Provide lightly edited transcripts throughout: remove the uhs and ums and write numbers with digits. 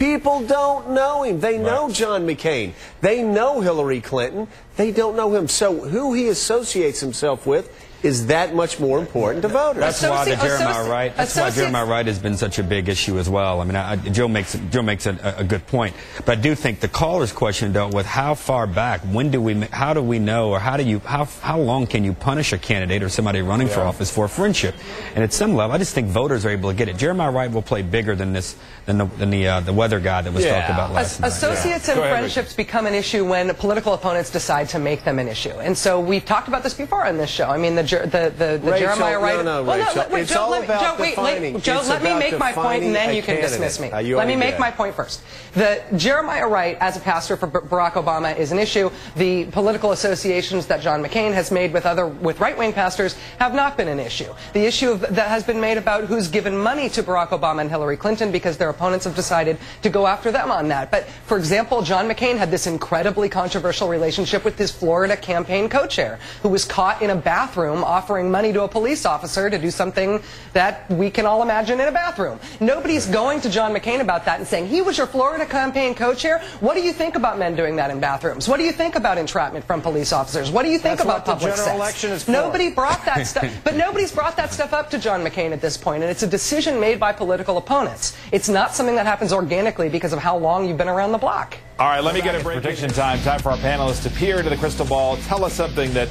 People don't know him. They know John McCain. They know Hillary Clinton. They don't know him. So who he associates himself with is that much more important to voters. That's why the Jeremiah Wright. That's why Jeremiah Wright has been such a big issue as well. I mean, Joe makes a good point, but I do think the caller's question dealt with how far back, how do we know, or how long can you punish a candidate or somebody running for office for friendship? And at some level, I just think voters are able to get it. Jeremiah Wright will play bigger than the weather guy that was talked about last night. Associates and friendships become an issue when political opponents decide to make them an issue, and so we've talked about this before on this show. I mean, the Rachel, Jeremiah Wright. No, Rachel. It's all about defining. Joe, let me make my point, and then you can dismiss me. Let me make my point first. The Jeremiah Wright, as a pastor for Barack Obama, is an issue. The political associations that John McCain has made with right-wing pastors have not been an issue. The issue that has been made about who's given money to Barack Obama and Hillary Clinton because their opponents have decided to go after them on that. But, for example, John McCain had this incredibly controversial relationship with his Florida campaign co-chair, who was caught in a bathroom offering money to a police officer to do something that we can all imagine in a bathroom. Nobody's going to John McCain about that and saying, he was your Florida campaign co-chair? What do you think about men doing that in bathrooms? What do you think about entrapment from police officers? What do you think about public sex? Election is for. Nobody brought that stuff, but nobody's brought that stuff up to John McCain at this point, and it's a decision made by political opponents. It's not something that happens organically because of how long you've been around the block. All right, let me get a prediction time. Time for our panelists to peer into the crystal ball. Tell us something that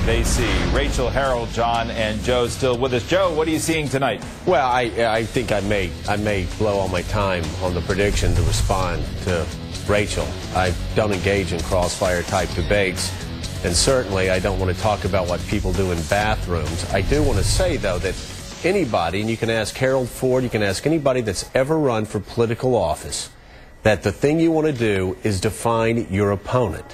they see. Rachel, Harold, John, and Joe still with us. Joe, what are you seeing tonight? Well, I think I may blow all my time on the prediction to respond to Rachel. I don't engage in crossfire type debates, and certainly I don't want to talk about what people do in bathrooms. I do want to say, though, that anybody, and you can ask Harold Ford, you can ask anybody that's ever run for political office, that the thing you want to do is define your opponent.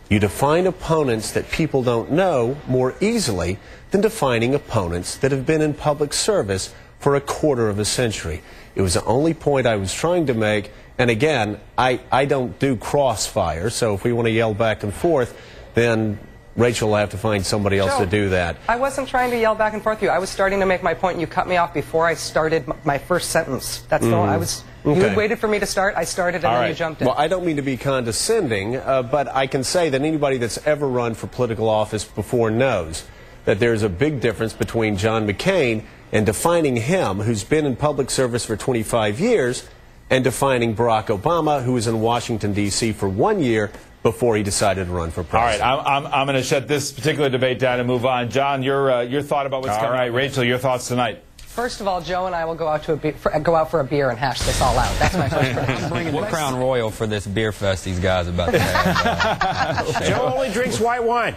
You define opponents that people don't know more easily than defining opponents that have been in public service for a quarter of a century. It was the only point I was trying to make. And again, I don't do crossfire, so if we want to yell back and forth, then Rachel will have to find somebody else to do that. I wasn't trying to yell back and forth with you. I was starting to make my point, and you cut me off before I started my first sentence. That's all I was. You had waited for me to start. I started, and then you jumped in. Well, I don't mean to be condescending, but I can say that anybody that's ever run for political office before knows that there's a big difference between John McCain and defining him, who's been in public service for 25 years, and defining Barack Obama, who was in Washington, D.C. for 1 year before he decided to run for president. All right, I'm going to shut this particular debate down and move on. John, your thought about what's coming. All right, Rachel, your thoughts tonight. First of all, Joe and I will go out for a beer and hash this all out. That's my first prediction. We'll crown royal for this beer fest these guys about to have. Joe only drinks white wine.